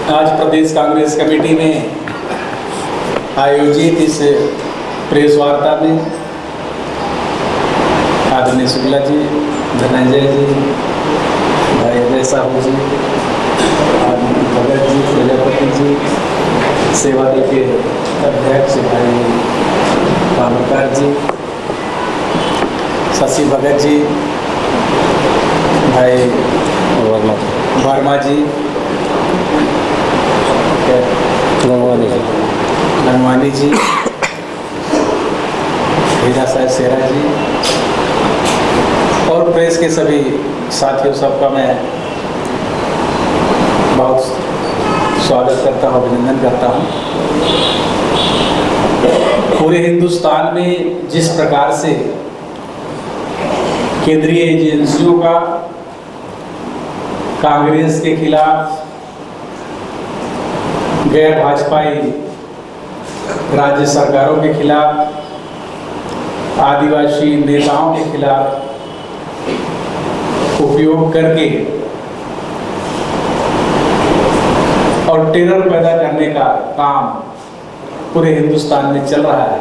आज प्रदेश कांग्रेस कमेटी में आयोजित इस प्रेस वार्ता में आदरणीय शुक्ला जी, धनंजय जी, भाई अजय साहू जी, भगत जी, प्रजापति जी, सेवा दल के अध्यक्ष भाई कामकार जी, शशि भगत जी, भाई वर्मा जी, गंगवानी जी, हीरा साहब सेरा जी और प्रेस के सभी साथियों सबका मैं बहुत स्वागत करता हूँ, अभिनंदन करता हूँ। पूरे हिंदुस्तान में जिस प्रकार से केंद्रीय एजेंसियों का कांग्रेस के खिलाफ, गैर भाजपाई राज्य सरकारों के खिलाफ, आदिवासी नेताओं के खिलाफ उपयोग करके और टेरर पैदा करने का काम पूरे हिंदुस्तान में चल रहा है।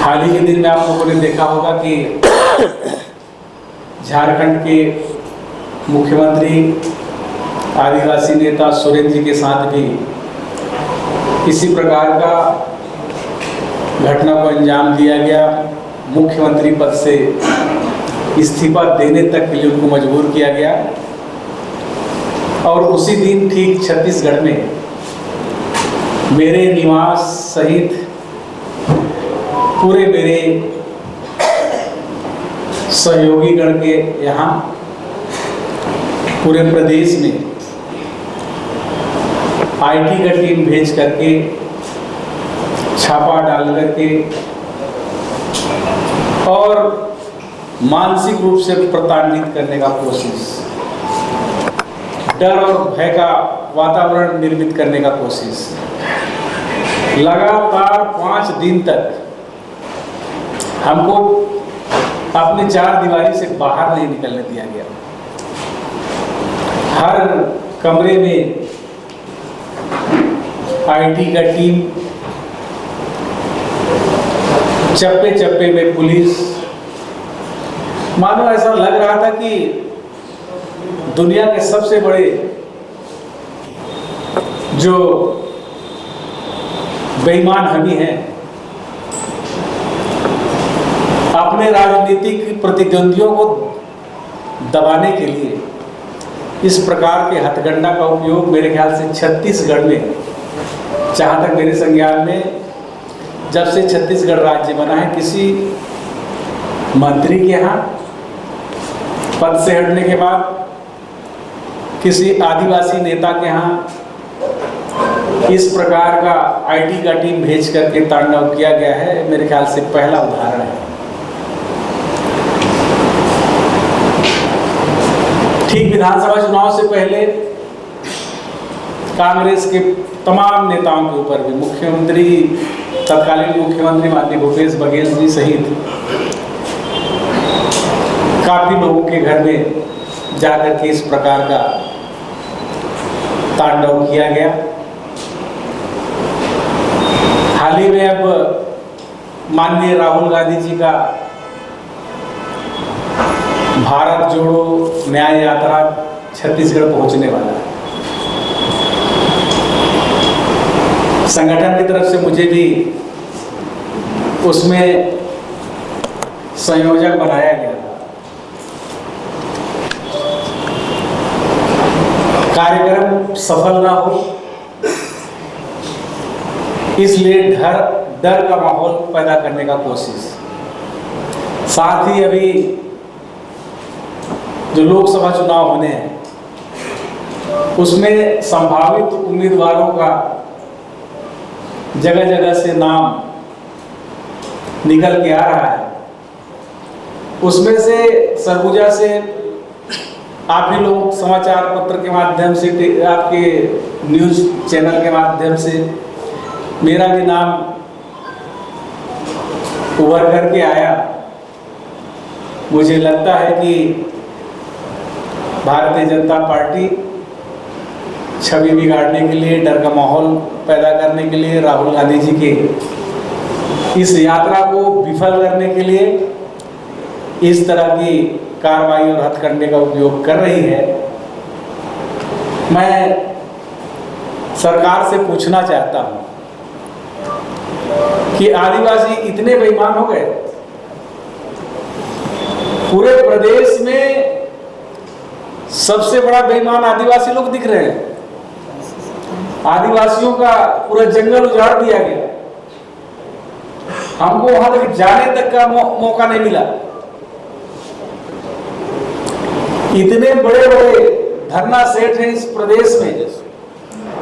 हाल ही के दिन में आप लोगों ने देखा होगा कि झारखंड के मुख्यमंत्री आदिवासी नेता सोरेन जी के साथ भी इसी प्रकार का घटना को अंजाम दिया गया। मुख्यमंत्री पद से इस्तीफा देने तक के लिए उनको मजबूर किया गया और उसी दिन ठीक छत्तीसगढ़ में मेरे निवास सहित पूरे मेरे सहयोगी गण के यहाँ पूरे प्रदेश में आईटी का टीम भेज करके छापा डाल करके और मानसिक रूप से प्रताड़ित करने का कोशिश, डर और भय का वातावरण निर्मित करने का कोशिश, लगातार 5 दिन तक हमको अपने 4 दीवारी से बाहर नहीं निकलने दिया गया। हर कमरे में आईटी का टीम, चप्पे चप्पे में पुलिस, मानो ऐसा लग रहा था कि दुनिया के सबसे बड़े जो बेईमान हम ही हैं, अपने राजनीतिक प्रतिद्वंदियों को दबाने के लिए इस प्रकार के हथकंडा का उपयोग मेरे ख्याल से छत्तीसगढ़ में, जहाँ तक मेरे संज्ञान में, जब से छत्तीसगढ़ राज्य बना है, किसी मंत्री के यहाँ पद से हटने के बाद, किसी आदिवासी नेता के यहाँ इस प्रकार का आईटी का टीम भेज करके तांडव किया गया है, मेरे ख्याल से पहला उदाहरण है। ठीक विधानसभा चुनाव से पहले कांग्रेस के तमाम नेताओं के ऊपर भी, मुख्यमंत्री, तत्कालीन मुख्यमंत्री माननीय भूपेश बघेल जी सहित काफी लोगों के घर में जाकर के इस प्रकार का तांडव किया गया। हाल ही में अब माननीय राहुल गांधी जी का भारत जोड़ो न्याय यात्रा छत्तीसगढ़ पहुंचने वाला है। संगठन की तरफ से मुझे भी उसमें संयोजक बनाया गया था। कार्यक्रम सफल ना हो इसलिए डर का माहौल पैदा करने का कोशिश, साथ ही अभी जो लोकसभा चुनाव होने हैं उसमें संभावित उम्मीदवारों का जगह जगह से नाम निकल के आ रहा है। उसमें से सरगुजा से आप ही लोग समाचार पत्र के माध्यम से, आपके न्यूज़ चैनल के माध्यम से मेरा भी नाम उभर करके आया। मुझे लगता है कि भारतीय जनता पार्टी छवि बिगाड़ने के लिए, डर का माहौल पैदा करने के लिए, राहुल गांधी जी के इस यात्रा को विफल करने के लिए इस तरह की कार्रवाई और हथकंडे का उपयोग कर रही है। मैं सरकार से पूछना चाहता हूं कि आदिवासी इतने बेईमान हो गए, पूरे प्रदेश में सबसे बड़ा बेईमान आदिवासी लोग दिख रहे हैं। आदिवासियों का पूरा जंगल उजाड़ दिया गया, हमको वहां तक जाने तक का मौका नहीं मिला। इतने बड़े बड़े धरना सेठ हैं इस प्रदेश में,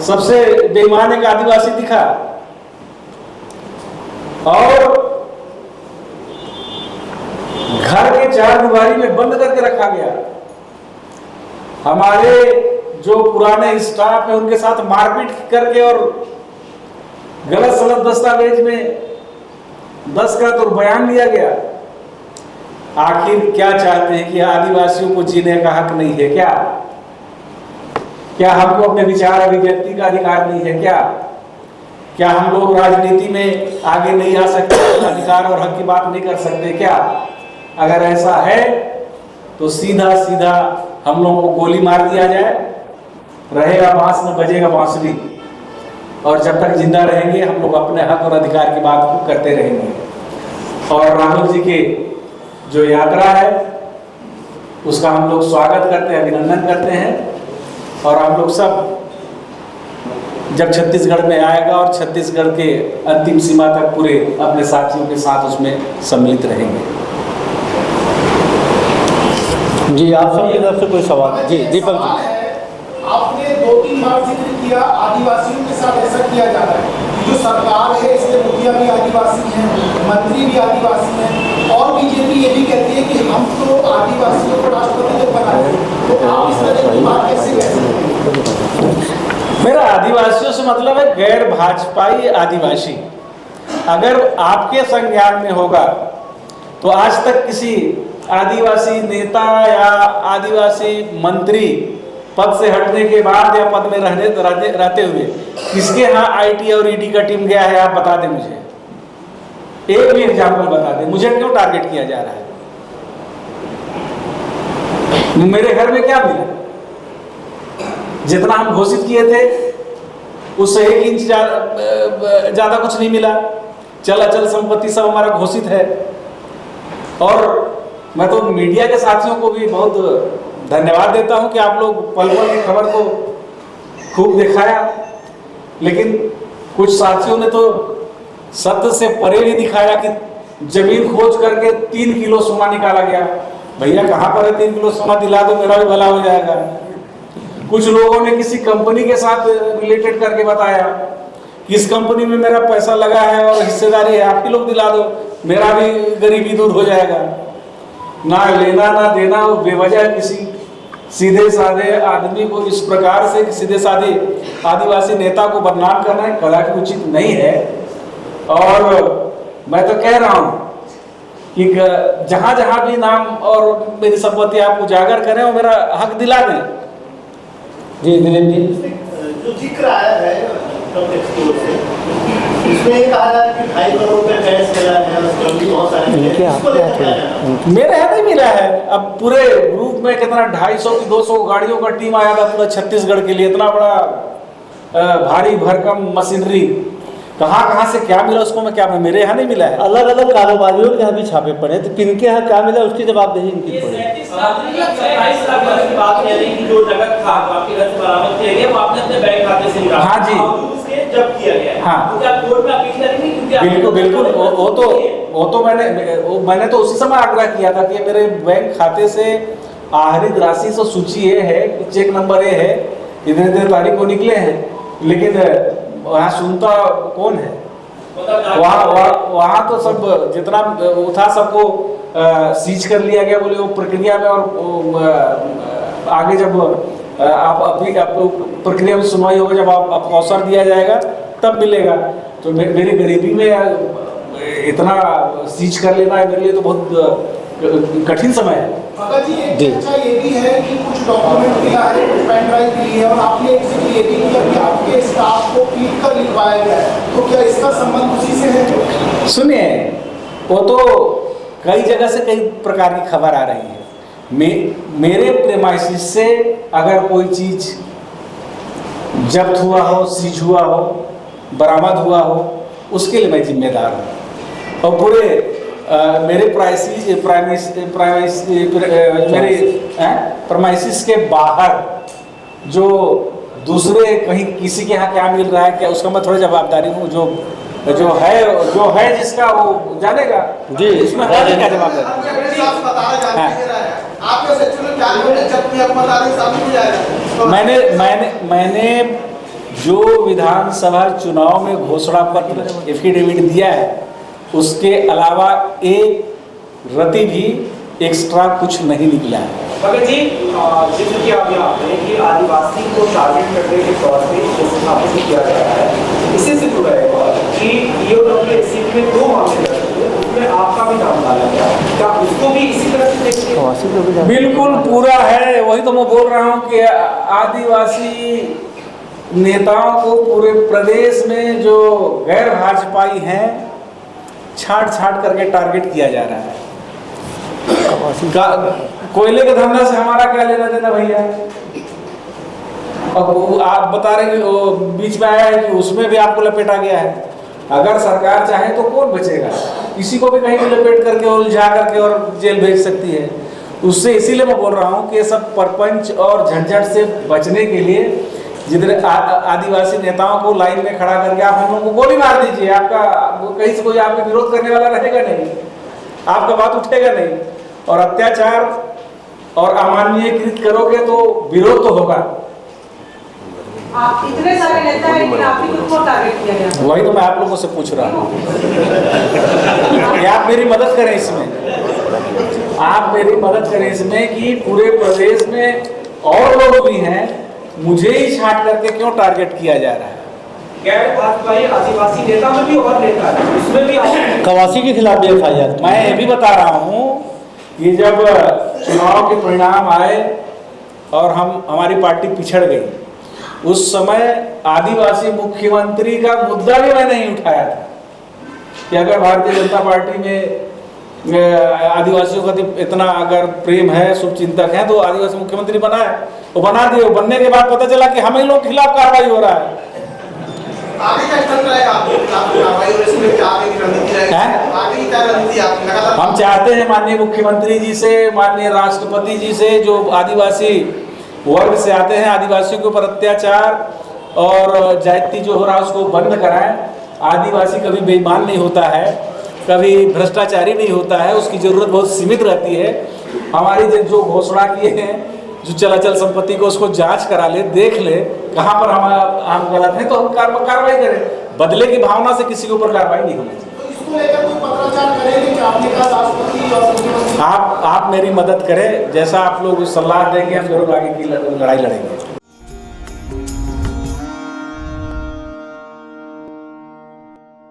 सबसे बेईमान एक आदिवासी दिखा। और घर के चार दीवारी में बंद करके रखा गया। हमारे जो पुराने स्टाफ है उनके साथ मारपीट करके और गलत सलत दस्तावेज में दस्तखत और बयान लिया गया। आखिर क्या चाहते हैं कि आदिवासियों को जीने का हक नहीं है क्या? क्या हमको अपने विचार अभिव्यक्ति का अधिकार नहीं है क्या? क्या हम लोग राजनीति में आगे नहीं आ सकते, अधिकार और हक की बात नहीं कर सकते क्या? अगर ऐसा है तो सीधा सीधा हम लोगों को गोली मार दिया जाए, रहेगा बांस न बजेगा बांसुरी, और जब तक जिंदा रहेंगे हम लोग अपने हक और अधिकार की बात को करते रहेंगे। और राहुल जी के जो यात्रा है उसका हम लोग स्वागत करते हैं, अभिनंदन करते हैं। और आप लोग सब जब छत्तीसगढ़ में आएगा और छत्तीसगढ़ के अंतिम सीमा तक पूरे अपने साथियों के साथ उसमें सम्मिलित रहेंगे। जी, आप सबकी तरफ से कोई सवाल? जी दीपक जी, आपने 2-3 बार जिक्र किया आदिवासियों के साथ ऐसा किया जा रहा है। जो सरकार है इसके मुखिया भी आदिवासी हैं, मंत्री भी आदिवासी हैं, और बीजेपी ये भी कहती है कि हम तो आदिवासियों को राष्ट्रपति जब बनाए, तो आप इस तरह की बात कैसे कह सकते हैं? मेरा आदिवासियों से मतलब है गैर भाजपाई आदिवासी। अगर आपके संज्ञान में होगा तो आज तक किसी आदिवासी नेता या आदिवासी मंत्री पद से हटने के बाद या पद में रहते हुए किसके यहाँ आईटी और ईडी का टीम गया है? आप बता दें मुझे, एक भी एग्जाम्पल बता दें। मुझे क्यों टारगेट किया जा रहा है? मेरे घर में क्या मिला? जितना हम घोषित किए थे उससे 1 इंच ज्यादा कुछ नहीं मिला। चल अचल संपत्ति सब हमारा घोषित है। और मैं तो मीडिया के साथियों को भी बहुत धन्यवाद देता हूं कि आप लोग पल पल की खबर को खूब दिखाया, लेकिन कुछ साथियों ने तो सत्य से परे भी दिखाया कि जमीन खोज करके 3 किलो सोना निकाला गया। भैया कहाँ पर है 3 किलो सोना? दिला दो, मेरा भी भला हो जाएगा। कुछ लोगों ने किसी कंपनी के साथ रिलेटेड करके बताया कि इस कंपनी में मेरा पैसा लगा है और हिस्सेदारी है, आप ही लोग दिला दो, मेरा भी गरीबी दूर हो जाएगा। ना लेना ना देना, बेवजह किसी सीधे साधे आदमी को इस प्रकार से सीधे साधे आदिवासी नेता को बदनाम करना है कदापि उचित नहीं है। और मैं तो कह रहा हूँ कि जहाँ जहाँ भी नाम और मेरी संपत्ति आप उजागर करें और मेरा हक दिला दें। जी दिलीप जी, जो जिक्र आया है इसमें ये कहा जा रहा है कि 2.5 करोड़ रुपए कैश मिला है, बहुत सारे मेरे यहाँ नहीं मिला है। अब पूरे ग्रुप में कितना 250 की 200 गाड़ियों का टीम आया था पूरा छत्तीसगढ़ के लिए। इतना बड़ा भारी भरकम मशीनरी कहाँ से क्या मिला उसको मैं क्या, मेरे यहाँ नहीं मिला है। अलग अलग कारोबारियों के यहाँ भी छापे पड़े, तो किनके यहाँ क्या मिला उसकी जवाबदेही इनकी पड़ी। हाँ जी, जब्त किया गया। हाँ, तो क्या कोर्ट में अपील करेंगे? बिल्कुल बिल्कुल। वो तो मैंने तो उसी समय आग्रह किया था कि मेरे बैंक खाते से आहरित राशि से सूची ये है, चेक नंबर ये है, इतने तारीख को निकले हैं, लेकिन वहाँ सुनता कौन है? वहाँ तो सब जितना था सबको सीज कर लिया गया। बोले वो प्रक्रिया में, और आगे जब आपको प्रक्रिया में सुनवाई होगा, जब आप अवसर दिया जाएगा तब मिलेगा। तो मेरी गरीबी में इतना सीज कर लेना है मेरे लिए तो बहुत कठिन समय है। भगत जी एक चर्चा ये भी है कि कुछ डॉक्यूमेंट दिया है, कुछ पेन ड्राइव दी है, और आपने एक जिक्र ये भी किया कि आपके स्टाफ को पीट कर लिखवाया गया है, तो क्या इसका संबंध उसी से है? सुनिए, वो तो कई जगह से कई प्रकार की खबर आ रही है। मेरे प्रेमाइसिस से अगर कोई चीज जब्त हुआ हो, सीज हुआ हो, बरामद हुआ हो, उसके लिए मैं जिम्मेदार हूँ। और पूरे मेरे प्रेमाइसिस के बाहर जो दूसरे कहीं किसी के यहाँ क्या मिल रहा है, क्या उसका मैं थोड़ा जवाबदारी हूँ। जो है जिसका वो जानेगा जी, इसमें है क्या जवाबदारी। मैंने जो विधानसभा चुनाव में घोषणा पत्र एफिडेविट दिया है, उसके अलावा एक रति भी एक्स्ट्रा कुछ नहीं निकला है। भगत जी, जिक्र किया अभी आपने कि आदिवासी को टारगेट करने के तौर पे स्थापित किया जा रहा है, इसी से जुड़ा है कि ईओडब्ल्यूएससी में 2 मामले दर्ज हुए, उसमें आपका भी नाम डाला गया, क्या उसको भी इसी तरह से देखिए? बिल्कुल पूरा है। वही तो मैं बोल रहा हूँ कि आदिवासी नेताओं को पूरे प्रदेश में जो गैर भाजपाई हैं, छांट करके टारगेट किया जा रहा है। कोयले के धंधा से हमारा क्या लेना देना भैया? अब आप बता रहे हैं कि बीच में आया है कि उसमें भी आपको लपेटा गया है। अगर सरकार चाहे तो कौन बचेगा? किसी को भी कहीं भी लपेट करके उलझा करके और जेल भेज सकती है। उससे इसीलिए मैं बोल रहा हूँ कि ये सब परपंच और झंझट से बचने के लिए जितने आदिवासी नेताओं को लाइन में खड़ा करके आप हम लोगों को गोली मार दीजिए। आपका कहीं से कोई आपका विरोध करने वाला रहेगा नहीं, आपका बात उठेगा नहीं। और अत्याचार और अमानवीयकृत करोगे तो विरोध तो होगा। आप इतने सारे नेता हैं, लेकिन आप ही को टारगेट किया गया। वही तो मैं आप लोगों से पूछ रहा हूँ कि आप मेरी मदद करें इसमें। आप मेरी मदद करें इसमें कि पूरे प्रदेश में और लोग भी हैं, मुझे ही छांट करके क्यों टारगेट किया जा रहा है? गैर भाजपाई आदिवासी नेता में भी और नेता है, उसमें भी कवासी के खिलाफ भी एफआईआर। मैं ये भी बता रहा हूँ कि जब चुनाव के परिणाम आए और हमारी पार्टी पिछड़ गई, उस समय आदिवासी मुख्यमंत्री का मुद्दा भी मैं नहीं उठाया था कि अगर भारतीय जनता पार्टी में आदिवासियों का इतना अगर प्रेम है, शुभचिंतक है, तो आदिवासी मुख्यमंत्री बनाए। वो बना दिए। बनने के बाद पता चला कि हम ही लोग खिलाफ कार्रवाई हो रहा है। हम चाहते हैं माननीय मुख्यमंत्री जी से, माननीय राष्ट्रपति जी से, जो आदिवासी वर्ग से आते हैं, आदिवासियों के ऊपर अत्याचार और जाति जो हो रहा है उसको बंद कराएं। आदिवासी कभी बेईमान नहीं होता है, कभी भ्रष्टाचारी नहीं होता है, उसकी जरूरत बहुत सीमित रहती है। हमारी जो घोषणा किए हैं, जो चलाचल संपत्ति को उसको जांच करा ले, देख ले कहाँ पर हम गलत हैं, तो हम कार्रवाई करें। बदले की भावना से किसी के ऊपर कार्रवाई नहीं होनी चाहिए। तो इसको लेकर कोई पत्राचार करेंगे कि आपने कहा राष्ट्रपति और मुख्यमंत्री? आप मेरी मदद करें, जैसा आप लोग सलाह देंगे हम जरूर आगे की लड़ाई लड़ेंगे।